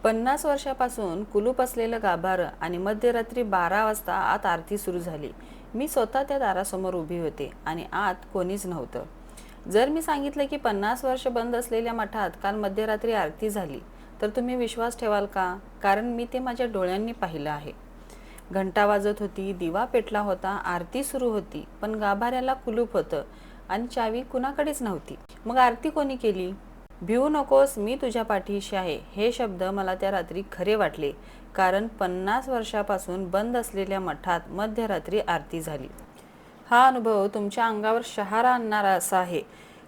50 वर्षापासून कुलूप असलेलं गाभारं आणि मध्यरात्री 12 वाजता आत आरती सुरू झाली. मी स्वतः त्या दारासमोर उभी होते आणि आत कोणीच नव्हतं. जर मी सांगितलं की 50 वर्ष बंद असलेल्या मठात काल मध्यरात्री आरती झाली तर तुम्ही विश्वास ठेवाल का? कारण मी ते माझ्या डोळ्यांनी पाहिलं आहे. घंटा वाजत होती, दिवा पेटला होता, आरती सुरू होती, पण गाभाऱ्याला कुलूप होतं आणि चावी कुणाकडेच नव्हती. मग आरती कोणी केली? भिवू नकोस, मी तुझ्या पाठीशी आहे. हे शब्द मला त्या रात्री खरे वाटले, कारण 50 वर्षापासून बंद असलेल्या मठात मध्यरात्री आरती झाली. हा अनुभव तुमच्या अंगावर शहारा आणणारा असा आहे,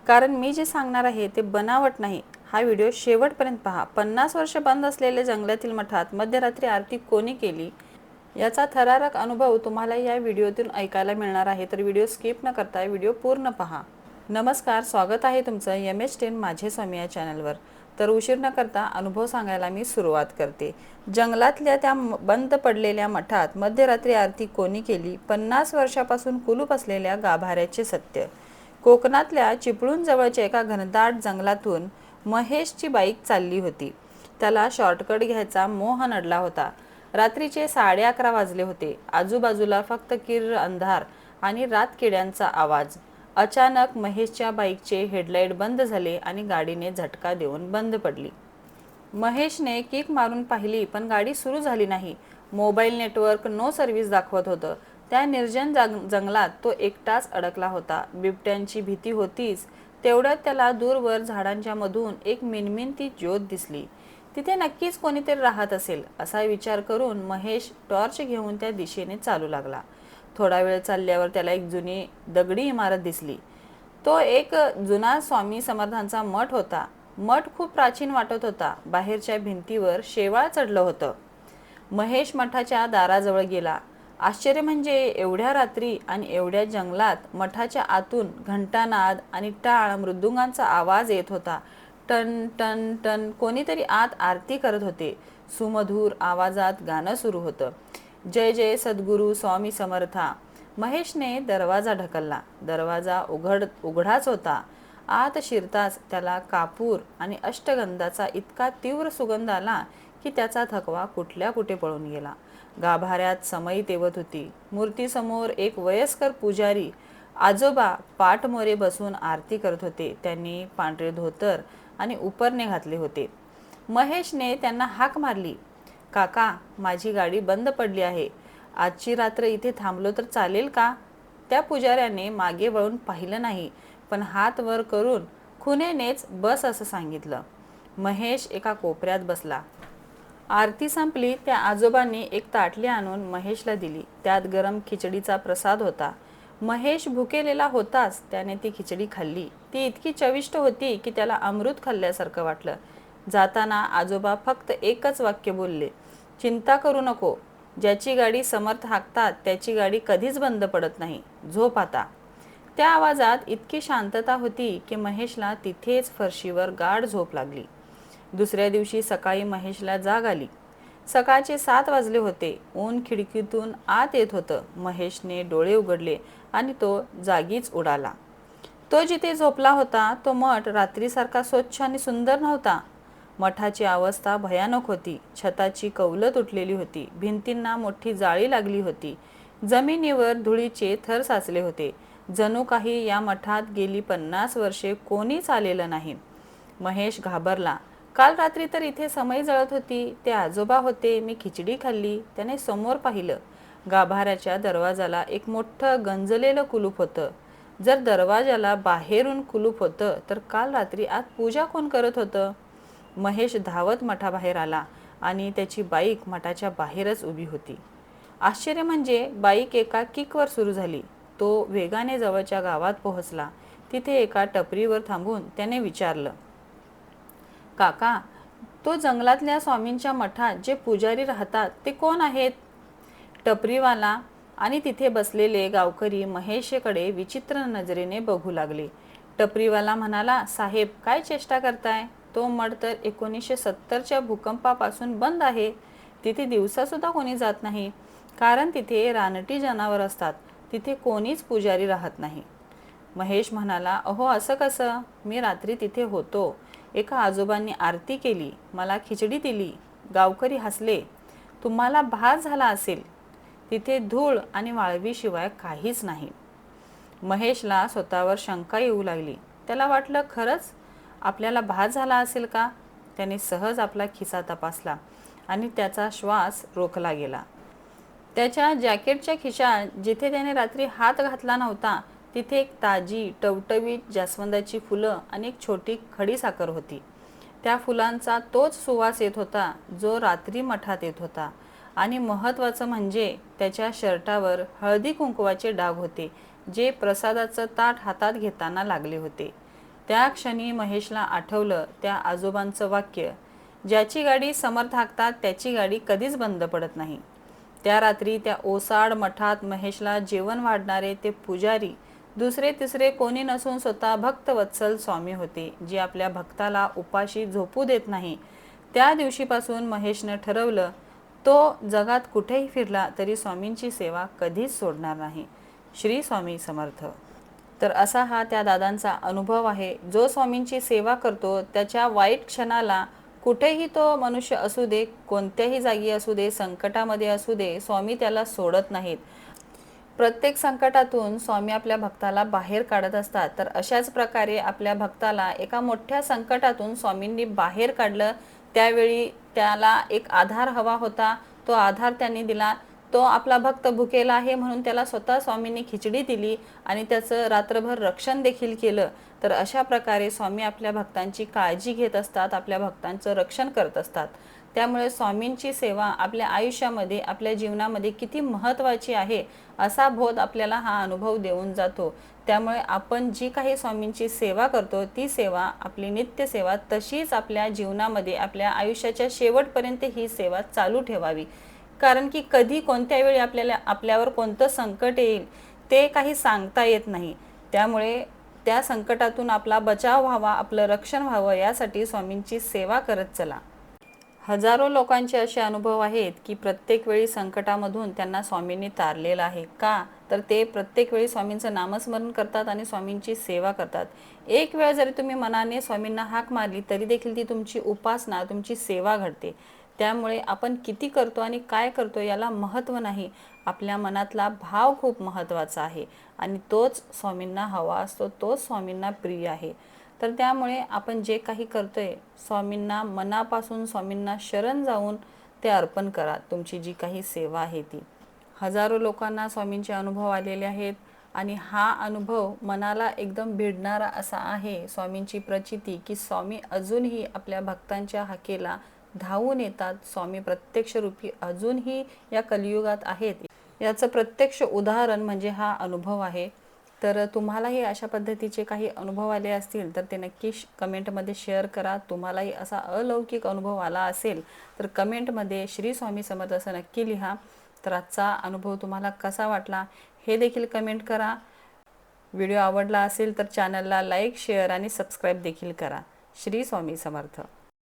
कारण मी जे सांगणार आहे ते बनावट नाही. हा व्हिडिओ शेवटपर्यंत पहा. 50 वर्ष बंद असलेल्या जंगलातील मठात मध्यरात्री आरती कोणी केली याचा थरारक अनुभव तुम्हाला या व्हिडिओतून ऐकायला मिळणार आहे, तर व्हिडिओ स्किप न करता व्हिडिओ पूर्ण पहा. नमस्कार, स्वागत आहे तुमचं MH10 माझे स्वामी या चॅनलवर. तर उशीर न करता अनुभव सांगायला मी सुरुवात करते. जंगलातल्या त्या बंद पडलेल्या मठात मध्यरात्री आरती कोणी केली? 50 वर्षापासून कुलूप असलेल्या गाभाऱ्याचे सत्य. कोकणातल्या चिपळूण जवळच्या एका घनदाट जंगलातून महेशची बाईक चालली होती. त्याला शॉर्टकट घ्यायचा मोह नडला होता. रात्रीचे 11:30 वाजले होते. आजूबाजूला फक्त किर्र अंधार आणि रातकिड्यांचा आवाज. अचानक महेशच्या बाईकचे हेडलाईट बंद झाले आणि गाडीने झटका देऊन बंद पडली. महेशने किक मारून पाहिली, पण गाडी सुरू झाली नाही. मोबाईल नेटवर्क नो सर्व्हिस दाखवत होतं. त्या निर्जन जंगलात तो एकटाच अडकला होता. बिबट्यांची भीती होतीच, तेवढ्यात त्याला दूरवर झाडांच्या मधून एक मिणमिणती ज्योत दिसली. तिथे नक्कीच कोणीतरी राहत असेल असा विचार करून महेश टॉर्च घेऊन त्या दिशेने चालू लागला. थोडा वेळ चालल्यावर त्याला एक जुनी दगडी इमारत दिसली. तो एक जुना स्वामी समर्थांचा मठ होता. मठ खूप प्राचीन वाटत होता. बाहेरच्या भिंतीवर शेवाळ चढलं होतं. महेश मठाच्या दाराजवळ गेला. आश्चर्य म्हणजे एवढ्या रात्री आणि एवढ्या जंगलात मठाच्या आतून घंटानाद आणि टाळ मृदुंगांचा आवाज येत होता. टन टन टन. कोणीतरी आत आरती करत होते. सुमधूर आवाजात गाणं सुरू होतं. जय जय सद्गुरू स्वामी समर्था. महेशने दरवाजा ढकलला. दरवाजा उघडाच होता. आत शिरताच त्याला कापूर आणि अष्टगंधाचा इतका तीव्र सुगंध आला की त्याचा थकवा कुठल्या कुठे पळून गेला. गाभाऱ्यात समई तेवत होती. मूर्तीसमोर एक वयस्कर पुजारी आजोबा पाठमोरे बसून आरती करत होते. त्यांनी पांढरे धोतर आणि उपरणे घातले होते. महेशने त्यांना हाक मारली, काका, माझी गाडी बंद पडली आहे. आजची रात्र इथे थांबलो तर चालेल का? त्या पुजाऱ्याने मागे वळून पाहिलं नाही, पण हात वर करून खुनेनेच बस असं सांगितलं. महेश एका कोपऱ्यात बसला. आरती संपली. त्या आजोबांनी एक ताटली आणून महेशला दिली. त्यात गरम खिचडीचा प्रसाद होता. महेश भुकेलेला होताच. त्याने ती खिचडी खाल्ली. ती इतकी चविष्ट होती की त्याला अमृत खाल्ल्यासारखं वाटलं. जाताना आजोबा फक्त एकच वाक्य बोलले, चिंता करू नको. ज्याची गाडी समर्थ हाकतात त्याची गाडी कधीच बंद पडत नाही. झोप आता. त्या आवाजात इतकी शांतता होती की महेशला तिथेच फरशीवर गाढ झोप लागली. दुसऱ्या दिवशी सकाळी महेशला जाग आली. सकाळचे 7 वाजले होते. ऊन खिडकीतून आत येत होतं. महेशने डोळे उघडले आणि तो जागीच उडाला. तो जिथे झोपला होता तो मठ रात्रीसारखा स्वच्छ आणि सुंदर नव्हता. मठाची अवस्था भयानक होती. छताची कौलं तुटलेली होती. भिंतींना मोठी जाळी लागली होती. जमिनीवर धुळीचे थर साचले होते. जणू काही या मठात गेली 50 वर्षे कोणीच आलेलं नाही. महेश घाबरला. काल रात्री तर इथे समई जळत होती. ते आजोबा होते. मी खिचडी खाल्ली. त्याने समोर पाहिलं. गाभाऱ्याच्या दरवाजाला एक मोठं गंजलेलं कुलूप होतं. जर दरवाजाला बाहेरून कुलूप होतं तर काल रात्री आत पूजा कोण करत होतं? महेश धावत मठाबाहेर आला आणि त्याची बाईक मठाच्या बाहेरच उभी होती. आश्चर्य म्हणजे बाईक एका किकवर सुरू झाली. तो वेगाने जवळच्या गावात पोहोचला. तिथे एका टपरीवर थांबून त्याने विचारलं, काका, तो जंगलातल्या स्वामींच्या मठात जे पुजारी राहतात ते कोण आहेत? टपरीवाला आणि तिथे बसलेले गावकरी महेशकडे विचित्र नजरेने बघू लागले. टपरीवाला म्हणाला, साहेब, काय चेष्टा करताय? तो मठ तर 1970च्या भूकंपापासून बंद आहे. तिथे दिवसासुद्धा कोणी जात नाही, कारण तिथे रानटी जनावर असतात. तिथे कोणीच पुजारी राहत नाही. महेश म्हणाला, अहो, असं कसं? मी रात्री तिथे होतो. एका आजोबांनी आरती केली, मला खिचडी दिली. गावकरी हसले. तुम्हाला भास झाला असेल, तिथे धूळ आणि वाळवीशिवाय काहीच नाही. महेशला स्वतःवर शंका येऊ लागली. त्याला वाटलं, खरंच आपल्याला भास झाला असेल का? त्याने सहज आपला खिसा तपासला आणि त्याचा श्वास रोखला गेला. त्याच्या जॅकेटच्या खिशात जिथे त्याने रात्री हात घातला नव्हता, तिथे एक ताजी टवटवीत जास्वंदाची फुलं आणि एक छोटी खडीसाखर होती. त्या फुलांचा तोच सुवास येत होता जो रात्री मठात येत होता. आणि महत्त्वाचं म्हणजे त्याच्या शर्टावर हळदी कुंकवाचे डाग होते, जे प्रसादाचं ताट हातात घेताना लागले होते. त्या क्षणी महेशला आठवलं त्या आजोबांचं वाक्य, ज्याची गाडी समर्थ हाकतात त्याची गाडी कधीच बंद पडत नाही. त्या रात्री त्या ओसाड मठात महेशला जेवण वाढणारे ते पुजारी दुसरे तिसरे कोणी नसून स्वतः भक्तवत्सल स्वामी होते, जे आपल्या भक्ताला उपाशी झोपू देत नाही. त्या दिवशीपासून महेशनं ठरवलं, तो जगात कुठेही फिरला तरी स्वामींची सेवा कधीच सोडणार नाही. श्री स्वामी समर्थ. तर असा हा त्या दादांचा अनुभव आहे. जो स्वामींची सेवा करतो त्याच्या वाईट क्षणाला कुठेही तो मनुष्य असू दे, कोणत्याही जागी असू दे, संकटामध्ये असू दे, स्वामी त्याला सोडत नाहीत. प्रत्येक संकटातून स्वामी आपल्या भक्ताला बाहेर काढत असतात. तर अशाच प्रकारे आपल्या भक्ताला एका मोठ्या संकटातून स्वामींनी बाहेर काढलं. त्यावेळी त्याला एक आधार हवा होता, तो आधार त्यांनी दिला. तो आपला भक्त भुकेला आहे म्हणून त्याला स्वतः स्वामींनी खिचडी दिली आणि त्याचं रात्रभर रक्षण देखील केलं. तर अशा प्रकारे स्वामी आपल्या भक्तांची काळजी घेत असतात, आपल्या भक्तांचं रक्षण करत असतात. त्यामुळे स्वामींची सेवा आपल्या आयुष्यामध्ये, आपल्या जीवनामध्ये किती महत्त्वाची आहे असा बोध आपल्याला हा अनुभव देऊन जातो. त्यामुळे आपण जी काही स्वामींची सेवा करतो ती सेवा, आपली नित्य सेवा तशीच आपल्या जीवनामध्ये, आपल्या आयुष्याच्या शेवटपर्यंत ही सेवा चालू ठेवावी. कारण की कधी कोणत्या वेळी आपल्यावर कोणतं संकट येईल ते काही सांगता येत नाही. त्यामुळे त्या संकटातून आपला बचाव व्हावा, आपलं रक्षण व्हावं, यासाठी स्वामींची सेवा करत चला. हजारो लोकांचे असे अनुभव आहेत की प्रत्येक वेळी संकटामधून त्यांना स्वामींनी तारलेलं आहे. का? तर ते प्रत्येक वेळी स्वामींचं नामस्मरण करतात आणि स्वामींची सेवा करतात. एक वेळ जरी तुम्ही मनाने स्वामींना हाक मारली तरी देखील ती तुमची उपासना, तुमची सेवा घडते. त्यामुळे आपण किती करतो आणि काय करतो याला महत्त्व नाही, आपल्या मनातला भाव खूप महत्त्वाचा आहे आणि तोच स्वामींना हवा असतो, तोच स्वामींना प्रिय आहे. तर त्यामुळे आपण जे काही करतोय स्वामींना मनापासून, स्वामींना शरण जाऊन ते अर्पण करा. तुमची जी काही सेवा आहे ती. हजारो लोकांना स्वामींचे अनुभव आलेले आहेत आणि हा अनुभव मनाला एकदम भिडणारा असा आहे. स्वामींची प्रचिती की स्वामी अजूनही आपल्या भक्तांच्या हाकेला धावून येतात. स्वामी प्रत्यक्ष रूपी अजूनही या कलियुगात आहेत. याचं प्रत्यक्ष उदाहरण म्हणजे हा अनुभव आहे. तर तुम्हालाही अशा पद्धतीचे काही अनुभव आले असतील तर ते नक्की कमेंटमध्ये शेअर करा. तुम्हालाही असा अलौकिक अनुभव आला असेल तर कमेंटमध्ये श्री स्वामी समर्थ असं नक्की लिहा. तर आजचा अनुभव तुम्हाला कसा वाटला हे देखील कमेंट करा. व्हिडिओ आवडला असेल तर चॅनलला लाईक, शेअर आणि सबस्क्राईब देखील करा. श्री स्वामी समर्थ.